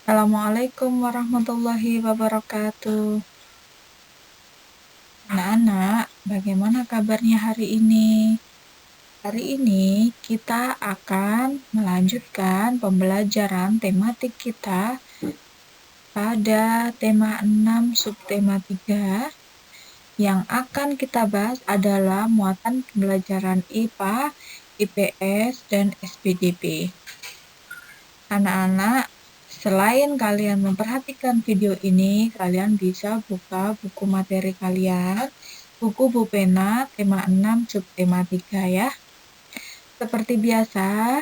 Assalamualaikum warahmatullahi wabarakatuh. Anak-anak, bagaimana kabarnya hari ini? Hari ini kita akan melanjutkan pembelajaran tematik kita pada tema 6 subtema 3. Yang akan kita bahas adalah muatan pembelajaran IPA, IPS, dan SPDP. Anak-anak, selain kalian memperhatikan video ini, kalian bisa buka buku materi kalian, buku Bupena tema 6 subtema 3 ya. Seperti biasa,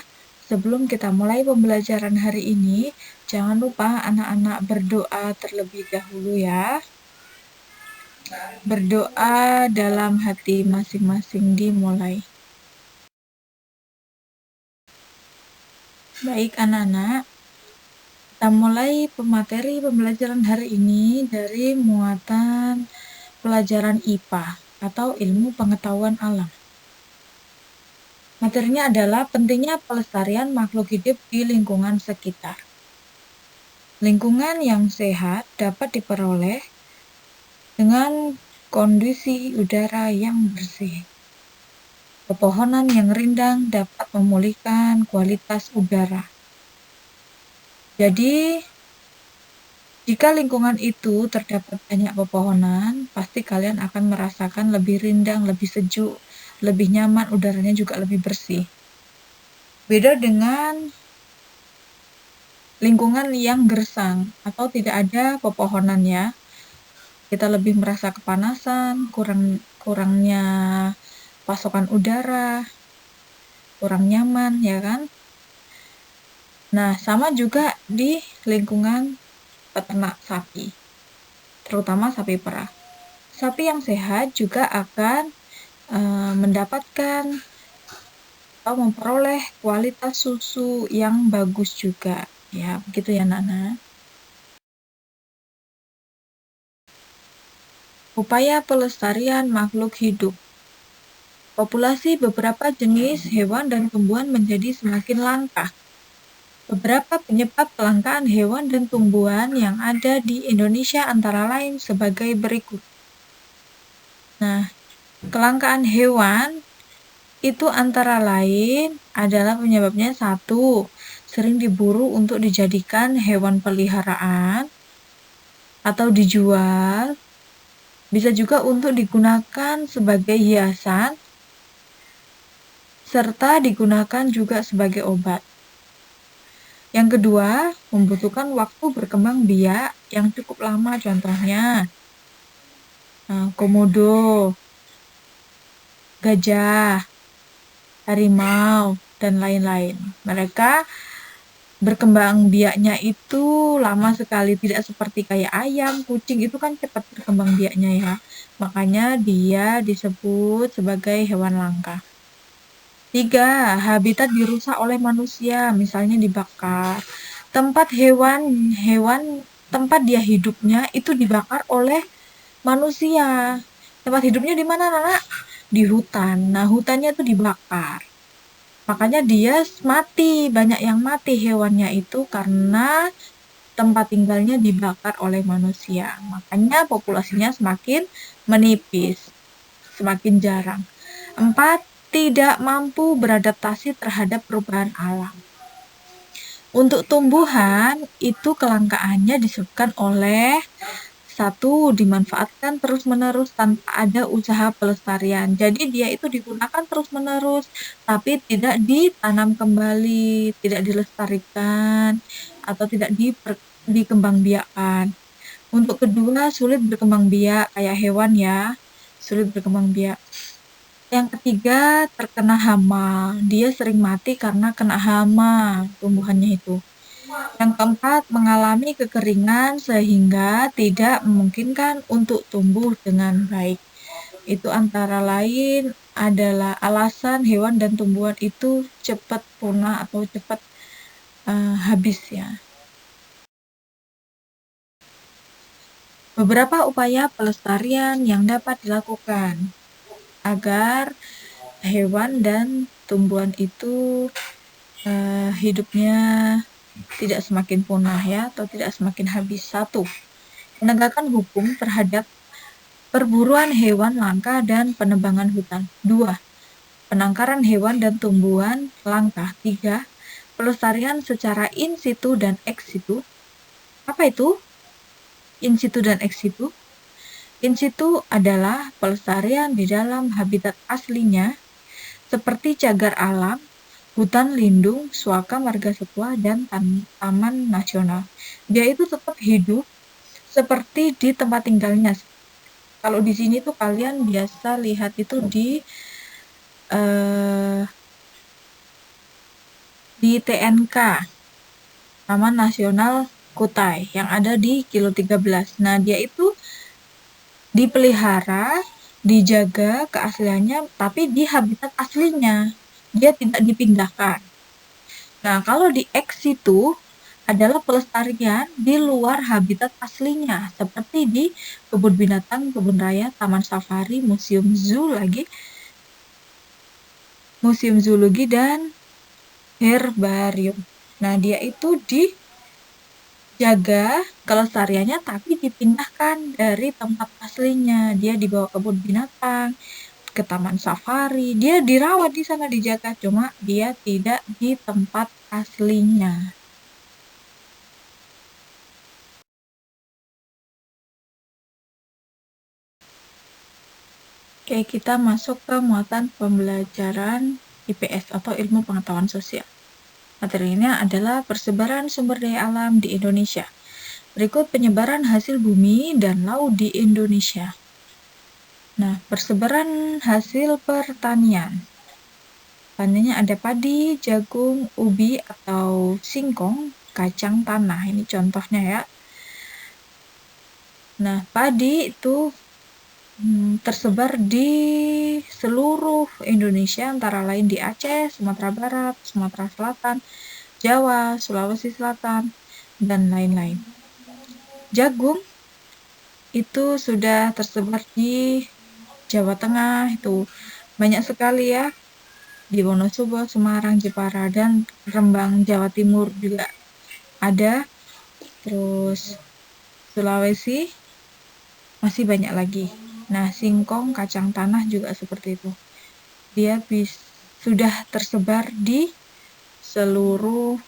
sebelum kita mulai pembelajaran hari ini, jangan lupa anak-anak berdoa terlebih dahulu ya. Berdoa dalam hati masing-masing dimulai. Baik anak-anak, kita mulai pemateri pembelajaran hari ini dari muatan pelajaran IPA atau ilmu pengetahuan alam. Materinya adalah pentingnya pelestarian makhluk hidup di lingkungan sekitar. Lingkungan yang sehat dapat diperoleh dengan kondisi udara yang bersih. Pepohonan yang rindang dapat memulihkan kualitas udara. Jadi, jika lingkungan itu terdapat banyak pepohonan, pasti kalian akan merasakan lebih rindang, lebih sejuk, lebih nyaman, udaranya juga lebih bersih. Beda dengan lingkungan yang gersang atau tidak ada pepohonannya, kita lebih merasa kepanasan, kurangnya pasokan udara, kurang nyaman, ya kan? Nah, sama juga di lingkungan peternak sapi, terutama sapi perah. Sapi yang sehat juga akan mendapatkan atau memperoleh kualitas susu yang bagus juga. Ya, begitu ya, Nana. Upaya pelestarian makhluk hidup. Populasi beberapa jenis hewan dan tumbuhan menjadi semakin langka. Beberapa penyebab kelangkaan hewan dan tumbuhan yang ada di Indonesia antara lain sebagai berikut. Nah, kelangkaan hewan itu antara lain adalah penyebabnya 1, sering diburu untuk dijadikan hewan peliharaan atau dijual. Bisa juga untuk digunakan sebagai hiasan serta digunakan juga sebagai obat. Yang kedua, membutuhkan waktu berkembang biak yang cukup lama, contohnya komodo, gajah, harimau, dan lain-lain. Mereka berkembang biaknya itu lama sekali, tidak seperti kayak ayam, kucing itu kan cepat berkembang biaknya ya. Makanya dia disebut sebagai hewan langka. 3, habitat dirusak oleh manusia, misalnya dibakar. Tempat tempat dia hidupnya itu dibakar oleh manusia. Tempat hidupnya di mana, Nana? Di hutan. Nah, hutannya itu dibakar. Makanya dia mati, banyak yang mati hewannya itu karena tempat tinggalnya dibakar oleh manusia. Makanya populasinya semakin menipis, semakin jarang. 4, tidak mampu beradaptasi terhadap perubahan alam. Untuk tumbuhan, itu kelangkaannya disebabkan oleh 1, dimanfaatkan terus-menerus tanpa ada usaha pelestarian. Jadi dia itu digunakan terus-menerus, tapi tidak ditanam kembali, tidak dilestarikan, atau tidak dikembangbiakkan. Untuk kedua, sulit berkembang biak, kayak hewan ya, sulit berkembang biak. Yang ketiga, terkena hama. Dia sering mati karena kena hama tumbuhannya itu. Yang keempat, mengalami kekeringan sehingga tidak memungkinkan untuk tumbuh dengan baik. Itu antara lain adalah alasan hewan dan tumbuhan itu cepat punah atau cepat habis ya. Beberapa upaya pelestarian yang dapat dilakukan agar hewan dan tumbuhan itu hidupnya tidak semakin punah ya, atau tidak semakin habis. 1. Penegakan hukum terhadap perburuan hewan langka dan penebangan hutan. 2. Penangkaran hewan dan tumbuhan langka. 3. Pelestarian secara in situ dan ex situ. Apa itu in situ dan ex situ? In situ adalah pelestarian di dalam habitat aslinya seperti cagar alam, hutan lindung, suaka margasatwa, dan taman nasional. Dia itu tetap hidup seperti di tempat tinggalnya. Kalau di sini tuh kalian biasa lihat itu di TNK, Taman Nasional Kutai, yang ada di Kilo 13. Nah, dia itu dipelihara, dijaga keasliannya, tapi di habitat aslinya. Dia tidak dipindahkan. Nah, kalau di ex situ adalah pelestarian di luar habitat aslinya, seperti di kebun binatang, kebun raya, taman safari, museum zoologi, dan herbarium. Nah, dia itu dijaga kelestariannya tapi dipindahkan dari tempat aslinya. Dia dibawa ke kebun binatang, ke taman safari. Dia dirawat di sana, dijaga, cuma dia tidak di tempat aslinya. Oke, kita masuk ke muatan pembelajaran IPS atau ilmu pengetahuan sosial. Materinya adalah persebaran sumber daya alam di Indonesia. Berikut penyebaran hasil bumi dan laut di Indonesia. Nah, persebaran hasil pertanian. Panennya ada padi, jagung, ubi atau singkong, kacang tanah. Ini contohnya ya. Nah, padi itu tersebar di seluruh Indonesia, antara lain di Aceh, Sumatera Barat, Sumatera Selatan, Jawa, Sulawesi Selatan, dan lain-lain. Jagung itu sudah tersebar di Jawa Tengah, itu banyak sekali ya, di Wonosobo, Semarang, Jepara, dan Rembang, Jawa Timur juga ada. Terus Sulawesi masih banyak lagi. Nah, singkong, kacang tanah juga seperti itu. Dia sudah tersebar di seluruh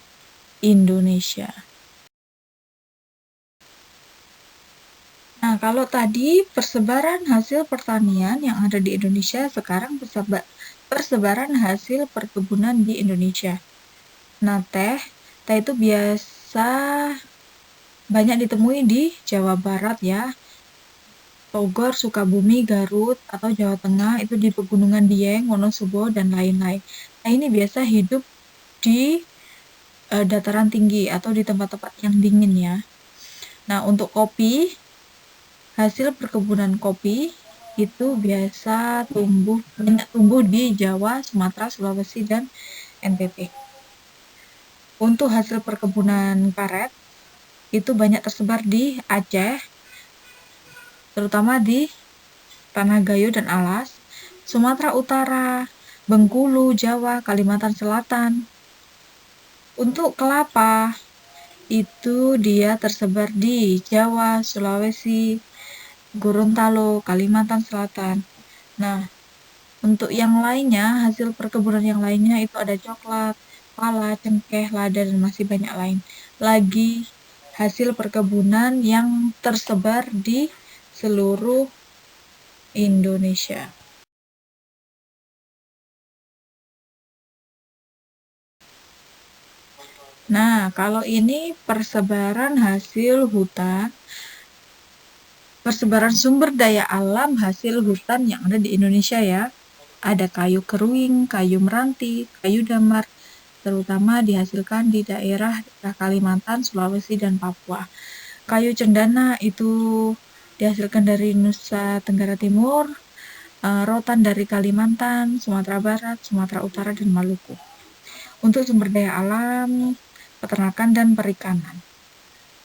Indonesia. Nah, kalau tadi persebaran hasil pertanian yang ada di Indonesia, sekarang persebaran hasil perkebunan di Indonesia. Nah, teh itu biasa banyak ditemui di Jawa Barat ya. Bogor, Sukabumi, Garut, atau Jawa Tengah, itu di Pegunungan Dieng, Wonosobo, dan lain-lain. Nah, ini biasa hidup di dataran tinggi atau di tempat-tempat yang dingin ya. Nah, untuk kopi, hasil perkebunan kopi itu biasa banyak tumbuh di Jawa, Sumatera, Sulawesi, dan NTT. Untuk hasil perkebunan karet, itu banyak tersebar di Aceh, terutama di Tanah Gayo dan Alas, Sumatera Utara, Bengkulu, Jawa, Kalimantan Selatan. Untuk kelapa, itu dia tersebar di Jawa, Sulawesi, Gorontalo, Kalimantan Selatan. Nah, untuk yang lainnya, hasil perkebunan yang lainnya itu ada coklat, pala, cengkeh, lada, dan masih banyak lain. Lagi hasil perkebunan yang tersebar di seluruh Indonesia. Nah, kalau ini persebaran hasil hutan, persebaran sumber daya alam hasil hutan yang ada di Indonesia ya. Ada kayu keruing, kayu meranti, kayu damar, terutama dihasilkan di daerah Kalimantan, Sulawesi, dan Papua. Kayu cendana itu dihasilkan dari Nusa Tenggara Timur, rotan dari Kalimantan, Sumatera Barat, Sumatera Utara, dan Maluku. Untuk sumber daya alam, peternakan dan perikanan.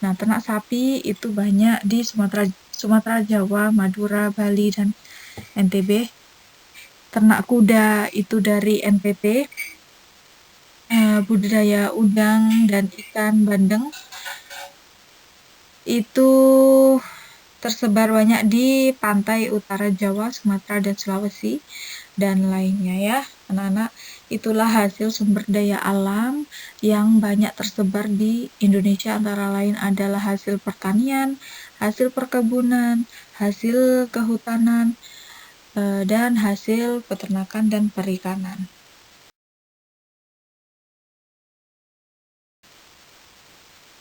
Nah, ternak sapi itu banyak di Sumatera, Jawa, Madura, Bali, dan NTB. Ternak kuda itu dari NTT. budidaya udang dan ikan bandeng itu tersebar banyak di pantai utara Jawa, Sumatera, dan Sulawesi, dan lainnya ya, anak-anak. Itulah hasil sumber daya alam yang banyak tersebar di Indonesia, antara lain adalah hasil pertanian, hasil perkebunan, hasil kehutanan, dan hasil peternakan dan perikanan.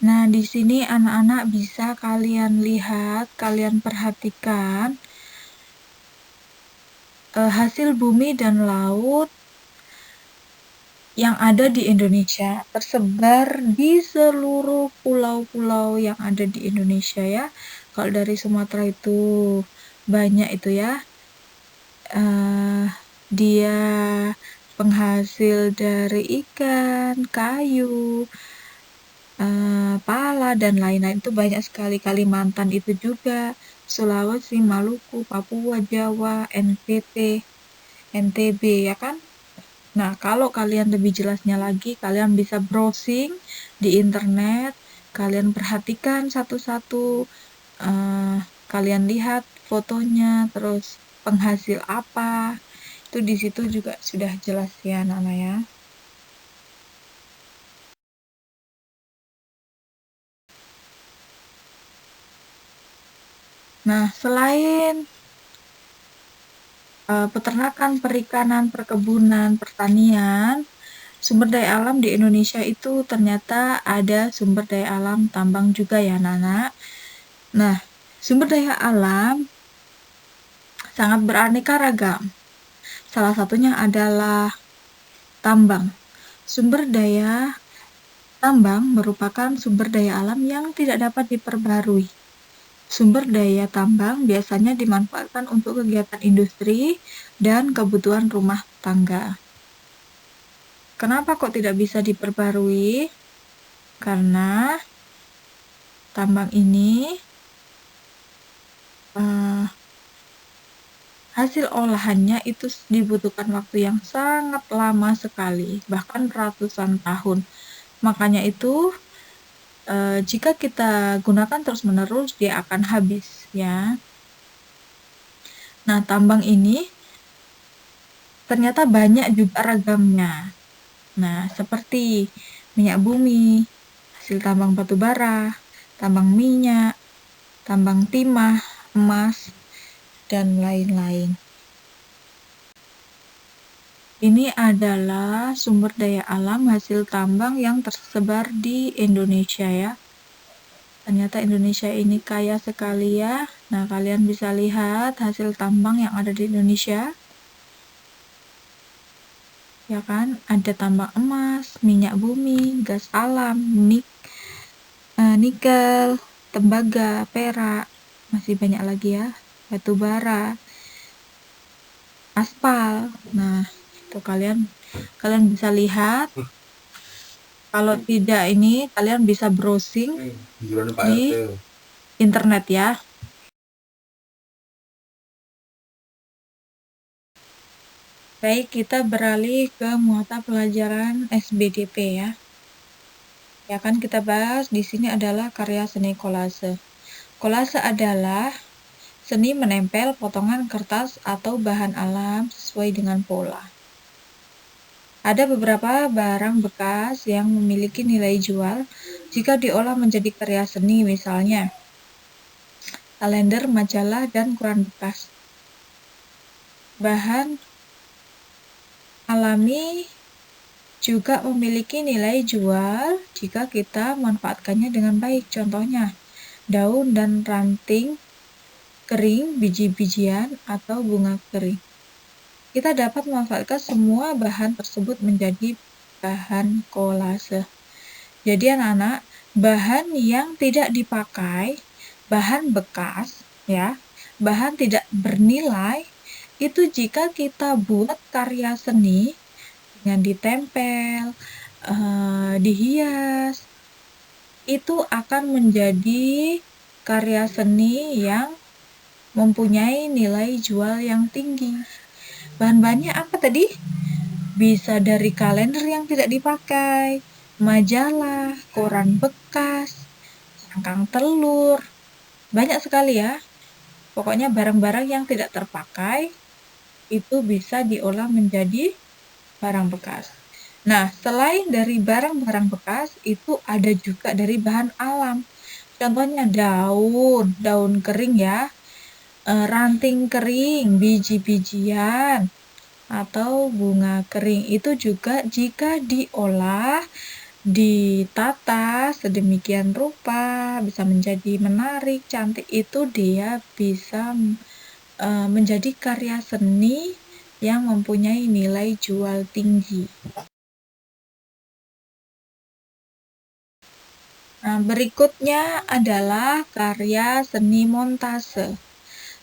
Nah, di sini anak-anak bisa kalian lihat, kalian perhatikan hasil bumi dan laut yang ada di Indonesia, tersebar di seluruh pulau-pulau yang ada di Indonesia ya. Kalau dari Sumatera itu banyak itu ya, dia penghasil dari ikan, kayu, pala, dan lain-lain, itu banyak sekali. Kalimantan itu juga, Sulawesi, Maluku, Papua, Jawa, NTT, NTB ya kan. Nah, kalau kalian lebih jelasnya lagi, kalian bisa browsing di internet, kalian perhatikan satu-satu, kalian lihat fotonya, terus penghasil apa, itu di situ juga sudah jelas ya anak-anak ya. Nah, selain peternakan, perikanan, perkebunan, pertanian, sumber daya alam di Indonesia itu ternyata ada sumber daya alam tambang juga ya anak-anak. Nah, sumber daya alam sangat beraneka ragam. Salah satunya adalah tambang. Sumber daya tambang merupakan sumber daya alam yang tidak dapat diperbarui. Sumber daya tambang biasanya dimanfaatkan untuk kegiatan industri dan kebutuhan rumah tangga. Kenapa kok tidak bisa diperbarui? Karena tambang ini hasil olahannya itu dibutuhkan waktu yang sangat lama sekali, bahkan ratusan tahun. Makanya itu jika kita gunakan terus-menerus, dia akan habis ya. Nah, tambang ini ternyata banyak juga ragamnya. Nah, seperti minyak bumi, hasil tambang batu bara, tambang minyak, tambang timah, emas, dan lain-lain. Ini adalah sumber daya alam hasil tambang yang tersebar di Indonesia ya. Ternyata Indonesia ini kaya sekali ya. Nah, kalian bisa lihat hasil tambang yang ada di Indonesia. Ya kan, ada tambang emas, minyak bumi, gas alam, nikel, tembaga, perak, masih banyak lagi ya, batu bara, aspal. Nah, itu kalian bisa lihat. Kalau tidak ini, kalian bisa browsing di internet ya. Baik, kita beralih ke mata pelajaran SBDP ya. Ya kan, kita bahas di sini adalah karya seni kolase. Kolase adalah seni menempel potongan kertas atau bahan alam sesuai dengan pola. Ada beberapa barang bekas yang memiliki nilai jual jika diolah menjadi karya seni, misalnya kalender, majalah, dan koran bekas. Bahan alami juga memiliki nilai jual jika kita manfaatkannya dengan baik. Contohnya, daun dan ranting kering, biji-bijian, atau bunga kering. Kita dapat memanfaatkan semua bahan tersebut menjadi bahan kolase. Jadi anak-anak, bahan yang tidak dipakai, bahan bekas, ya, bahan tidak bernilai, itu jika kita buat karya seni dengan ditempel, dihias, itu akan menjadi karya seni yang mempunyai nilai jual yang tinggi. Bahan-bahannya apa tadi? bisa dari kalender yang tidak dipakai, majalah, koran bekas, cangkang telur, banyak sekali ya. Pokoknya barang-barang yang tidak terpakai itu bisa diolah menjadi barang bekas. Nah, selain dari barang-barang bekas, itu ada juga dari bahan alam. Contohnya daun kering ya, ranting kering, biji-bijian, atau bunga kering. Itu juga jika diolah, ditata sedemikian rupa, bisa menjadi menarik, cantik, itu dia bisa menjadi karya seni yang mempunyai nilai jual tinggi. Nah, berikutnya adalah karya seni montase.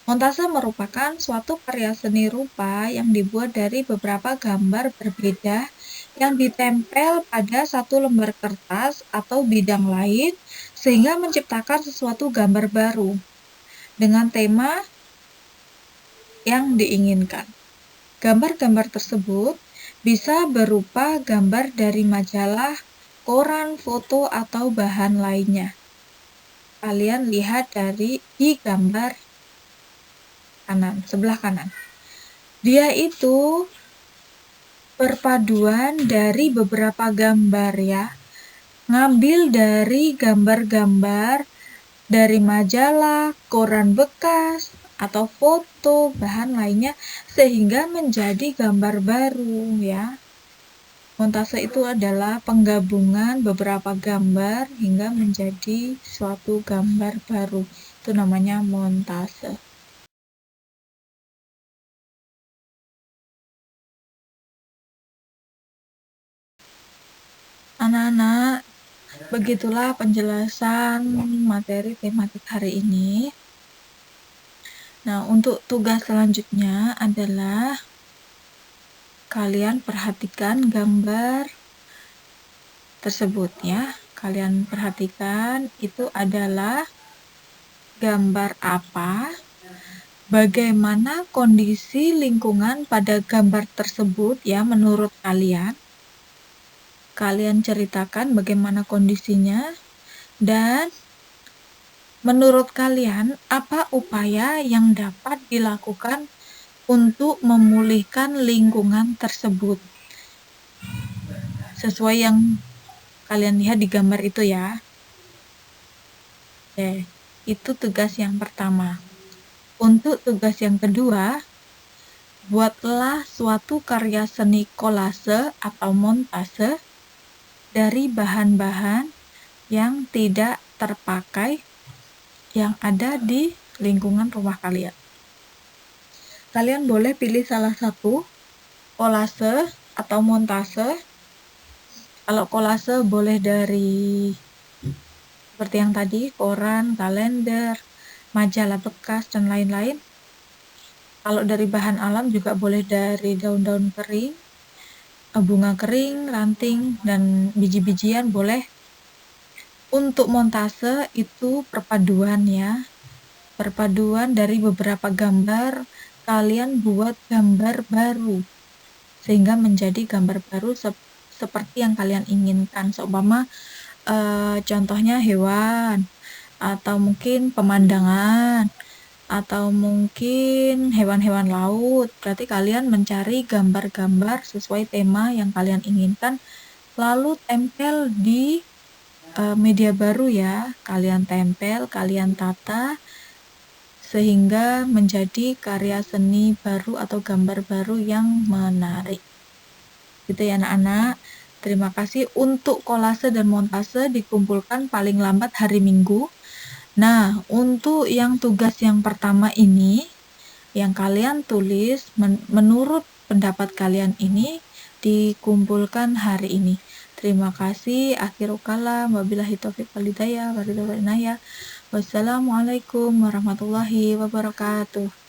Montase merupakan suatu karya seni rupa yang dibuat dari beberapa gambar berbeda yang ditempel pada satu lembar kertas atau bidang lain sehingga menciptakan sesuatu gambar baru dengan tema yang diinginkan. Gambar-gambar tersebut bisa berupa gambar dari majalah, koran, foto, atau bahan lainnya. Kalian lihat di gambar kanan, sebelah kanan. Dia itu perpaduan dari beberapa gambar ya. Ngambil dari gambar-gambar dari majalah, koran bekas, atau foto, bahan lainnya sehingga menjadi gambar baru ya. Montase itu adalah penggabungan beberapa gambar hingga menjadi suatu gambar baru. Itu namanya montase. Anak-anak, begitulah penjelasan materi tematik hari ini. Nah, untuk tugas selanjutnya adalah kalian perhatikan gambar tersebut ya. Kalian perhatikan itu adalah gambar apa, bagaimana kondisi lingkungan pada gambar tersebut ya menurut kalian. Kalian ceritakan bagaimana kondisinya dan menurut kalian apa upaya yang dapat dilakukan untuk memulihkan lingkungan tersebut sesuai yang kalian lihat di gambar itu ya. Oke, itu tugas yang pertama. Untuk tugas yang kedua, buatlah suatu karya seni kolase atau montase dari bahan-bahan yang tidak terpakai yang ada di lingkungan rumah kalian. Kalian boleh pilih salah satu, kolase atau montase. Kalau kolase boleh dari seperti yang tadi, koran, kalender, majalah bekas, dan lain-lain. Kalau dari bahan alam juga boleh dari daun-daun kering, bunga kering, ranting, dan biji-bijian boleh. Untuk montase itu perpaduan ya. Perpaduan dari beberapa gambar, kalian buat gambar baru sehingga menjadi gambar baru seperti yang kalian inginkan. Seumpama contohnya hewan, atau mungkin pemandangan, atau mungkin hewan-hewan laut. Berarti kalian mencari gambar-gambar sesuai tema yang kalian inginkan, lalu tempel di media baru ya. Kalian tempel, kalian tata sehingga menjadi karya seni baru atau gambar baru yang menarik. Gitu ya anak-anak. Terima kasih. Untuk kolase dan montase dikumpulkan paling lambat hari Minggu. Nah, untuk yang tugas yang pertama ini, yang kalian tulis menurut pendapat kalian ini dikumpulkan hari ini. Terima kasih. Akhirul kalam. Wabillahi taufiq wal hidayah. Wassalamualaikum warahmatullahi wabarakatuh.